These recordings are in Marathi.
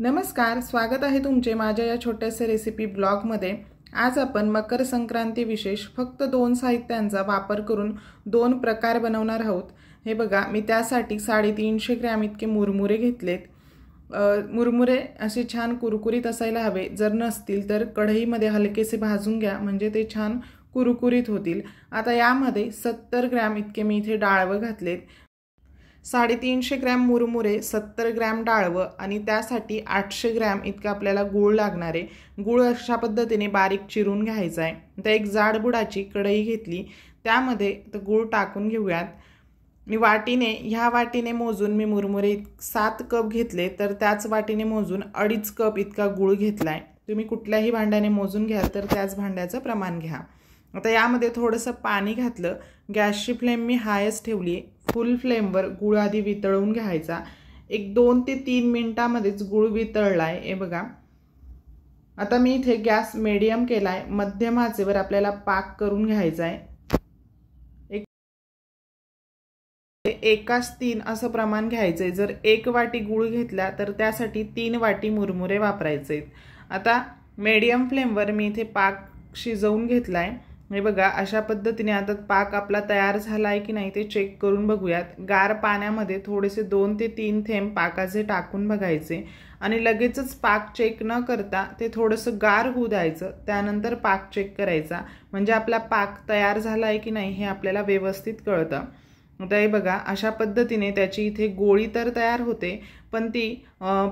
नमस्कार, स्वागत आहे तुमचे माझ्या या छोट्याशा रेसिपी ब्लॉगमध्ये। आज आपण मकर संक्रांती विशेष फक्त 2 साहित्यांचा वापर करून 2 प्रकार बनवणार आहोत। हे बघा, मी त्यासाठी 350 ग्रॅम इतके मुरमुरे घेतलेत। मुरमुरे असे छान कुरकुरीत असायला हवे, जर नसतील तर कढईमध्ये हलकेसे भाजून घ्या, म्हणजे ते छान कुरकुरीत होतील। आता यामध्ये 70 ग्रॅम इतके मी इथे डाळवं घातलेत। 350 ग्रॅम मुरमुरे, 70 ग्रॅम डाळवं आणि त्यासाठी 800 ग्रॅम इतका आपल्याला गूळ लागणार आहे। गूळ अशा पद्धतीने बारीक चिरून घ्यायचा आहे। तर एक जाड बुडाची कढई घेतली, त्यामध्ये गूळ टाकून घेऊयात। मी ह्या वाटीने मोजून मी मुरमुरे 7 कप घेतले, तर त्याच वाटीने मोजून 2.5 कप इतका गूळ घेतलाय। तुम्ही कुठल्याही भांड्याने मोजून घ्या तर त्याच भांड्याचं प्रमाण घ्या। आता यामध्ये थोडंसं पाणी घातलं। गॅसची फ्लेम मी हायच ठेवली। फुल फ्लेमवर गूळ आधी वितळून घ्यायचा। एक 2 ते 3 मिनिटांमध्येच गूळ वितळलाय। हे बघा, आता मी इथे गॅस मीडियम केलाय। मध्यम आचेवर आपल्याला पाक करून घ्यायचा आहे। 1:3 असं प्रमाण घ्यायचंय। जर 1 वाटी गूळ घेतला तर त्यासाठी 3 वाटी मुरमुरे वापरायचे। आता मीडियम फ्लेमवर मी इथे पाक शिजवून घेतलाय। हे बघा, अशा पद्धतीने आता पाक आपला तयार झालाय की नाही ते चेक करून बघूयात। गार पाण्यामध्ये थोडेसे 2 ते 3 थेंब पाकाचे टाकून बघायचे आणि लगेचच पाक चेक न करता ते थोडंसं गार होऊ द्यायचं। त्यानंतर पाक चेक करायचा, म्हणजे आपला पाक तयार झालाय की नाही हे आपल्याला व्यवस्थित कळतं। आता हे बघा, अशा पद्धतीने त्याची इथे गोळी तर तयार होते, पण ती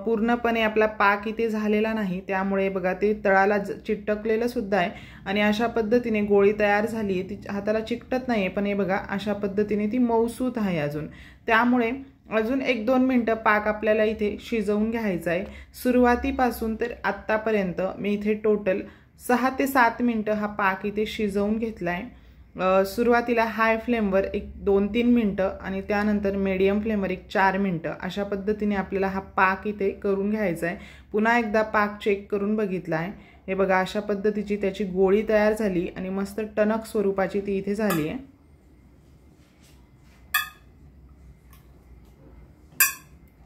पूर्णपणे आपला पाक इथे झालेला नाही। त्यामुळे बघा, ते तळाला चिटकलेलं सुद्धा आहे आणि अशा पद्धतीने गोळी तयार झाली आहे। ती हाताला चिकटत नाही, पण हे बघा अशा पद्धतीने ती मऊसूत आहे अजून। त्यामुळे अजून 1-2 मिनिटं पाक आपल्याला इथे शिजवून घ्यायचा आहे। सुरुवातीपासून तर आत्तापर्यंत मी इथे टोटल 6 ते 7 मिनिटं हा पाक इथे शिजवून घेतलाय। सुरुवातीला हाय फ्लेमवर एक 2-3 मिनिटं आणि त्यानंतर मीडियम फ्लेमवर एक 4 मिनिटं अशा पद्धतीने आपल्याला हा पाक इथे करून घ्यायचा आहे। पुन्हा एकदा पाक चेक करून बघितला आहे। हे बघा, अशा पद्धतीची त्याची गोळी तयार झाली आणि मस्त टणक स्वरूपाची ती इथे झाली आहे।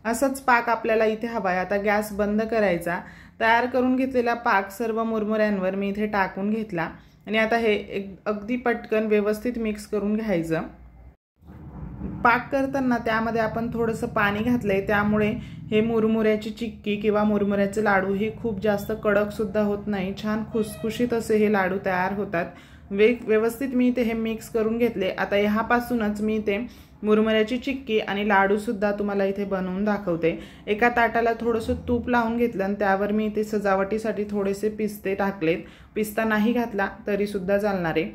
असंच पाक आपल्याला इथे हवाय। आता गॅस बंद करायचा। तयार करून घेतलेला पाक सर्व मुरमुऱ्यांवर मी इथे टाकून घेतला आणि आता हे अगदी पटकन व्यवस्थित मिक्स करून घ्यायचं। पाक करताना त्यामध्ये आपण थोडंसं पाणी घातलंय, त्यामुळे हे मुरमुऱ्याची चिक्की किंवा मुरमुऱ्याचे लाडू हे खूप जास्त कडक सुद्धा होत नाही। छान खुसखुशीत असे हे लाडू तयार होतात। व्यवस्थित मी इथे हे मिक्स करून घेतले। आता ह्यापासूनच मी इथे मुरमुऱ्याची चिक्की आणि लाडू सुद्धा तुम्हाला इथे बनवून दाखवते। एका ताटाला थोडंसं तूप लावून घेतलं आणि त्यावर मी इथे सजावटीसाठी थोडेसे पिस्ते टाकलेत। पिस्ता नाही घातला तरी सुद्धा चालणार आहे।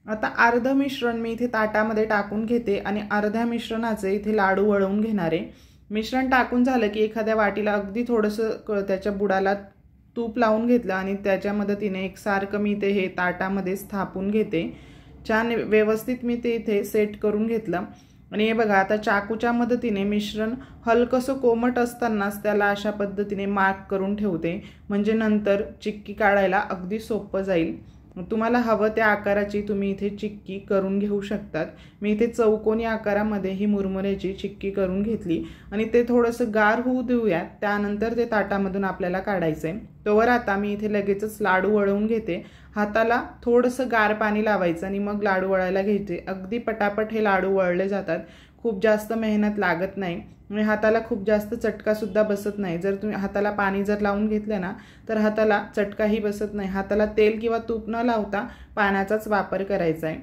आता अर्ध मिश्रण मी इथे ताटामध्ये टाकून घेते आणि अर्ध्या मिश्रणाचे इथे लाडू वळवून घेणार आहे। मिश्रण टाकून झालं की एखाद्या वाटीला अगदी थोडंसं त्याच्या बुडाला तूप लावून घेतलं आणि त्याच्या मदतीने एकसारखं मी इथे हे ताटामध्ये स्थापून घेते। छान व्यवस्थित मी ते इथे सेट करून घेतलं आणि हे बघा, आता चाकूच्या मदतीने मिश्रण हलकसं कोमट असतानाच त्याला अशा पद्धतीने मार्क करून ठेवते, म्हणजे नंतर चिक्की काढायला अगदी सोपं जाईल। तुम्हाला हवं त्या आकाराची तुम्ही इथे चिक्की करून घेऊ शकतात। मी इथे चौकोनी आकारामध्ये ही मुरमुऱ्याची चिक्की करून घेतली आणि ते थोडंसं गार होऊ देऊयात। त्यानंतर ते ताटामधून आपल्याला काढायचंय। तोवर आता मी इथे लगेचच लाडू वळवून घेते। हाताला थोडंसं गार पाणी लावायचं आणि मग लाडू वळायला घ्यायचे। अगदी पटापट हे लाडू वळले जातात, खूप जास्त मेहनत लागत नाही आणि हाताला खूप जास्त चटका सुद्धा बसत नाही। जर तुम्ही हाताला पाणी जर लावून घेतलं ना तर हाताला चटकाही बसत नाही। हाताला तेल किंवा तूप न लावता पाण्याचाच वापर करायचा आहे।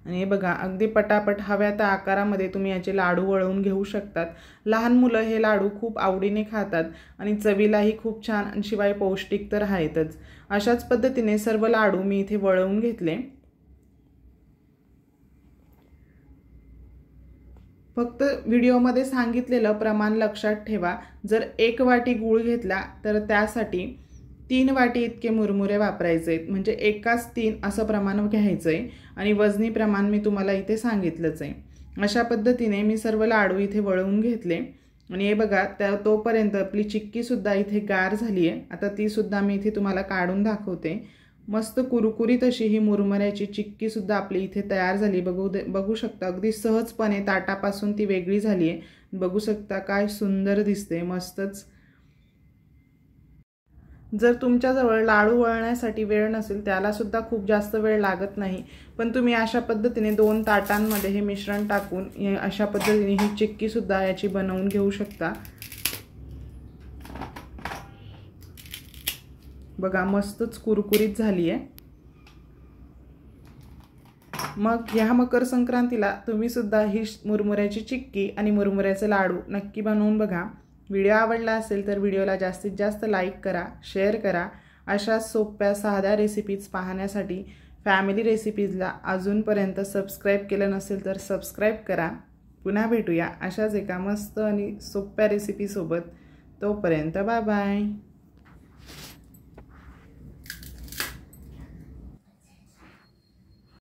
आणि हे बघा, अगदी पटापट हव्या त्या आकारामध्ये तुम्ही याचे लाडू वळवून घेऊ शकतात। लहान मुलं हे लाडू खूप आवडीने खातात आणि चवीलाही खूप छान आणि शिवाय पौष्टिक तर आहेतच। अशाच पद्धतीने सर्व लाडू मी इथे वळवून घेतले। फक्त व्हिडिओमध्ये सांगितलेलं प्रमाण लक्षात ठेवा। जर 1 वाटी गूळ घेतला तर त्यासाठी 3 वाटी इतके मुरमुरे वापरायचे, म्हणजे 1:3 असं प्रमाण घ्यायचंय आणि वजनी प्रमाण मी तुम्हाला इथे सांगितलंच आहे। अशा पद्धतीने मी सर्व लाडू इथे वळवून घेतले आणि हे बघा, तोपर्यंत आपली चिक्की सुद्धा इथे गार झाली आहे। आता ती सुद्धा मी इथे तुम्हाला काढून दाखवते। मस्त कुरकुरीत अशी ही मुरमुऱ्याची चिक्की सुद्धा आपली इथे तयार झाली। बघू शकता, अगदी सहजपणे ताटापासून ती वेगळी झाली आहे। बघू शकता काय सुंदर दिसते, मस्तच। जर तुमच्याजवळ लाडू वळण्यासाठी वेळ नसेल त्याला सुद्धा खूप जास्त वेळ लागत नाही, पण तुम्ही अशा पद्धतीने 2 ताटांमध्ये हे मिश्रण टाकून अशा पद्धतीने ही चिक्की सुद्धा याची बनवून घेऊ शकता। बघा मस्तच कुरकुरीत झाली आहे। मग ह्या मकर संक्रांतीला तुम्ही सुद्धा ही मुरमुऱ्याची चिक्की आणि मुरमुऱ्याचे लाडू नक्की बनवून बघा। व्हिडिओ आवडला असेल तर व्हिडिओला जास्तीत जास्त लाईक करा, शेअर करा। अशा सोप्या साध्या रेसिपीज पाहण्यासाठी फॅमिली रेसिपीजला अजूनपर्यंत सबस्क्राईब केलं नसेल तर सबस्क्राईब करा। पुन्हा भेटूया अशाच एका मस्त आणि सोप्या रेसिपीसोबत। तोपर्यंत बाय बाय।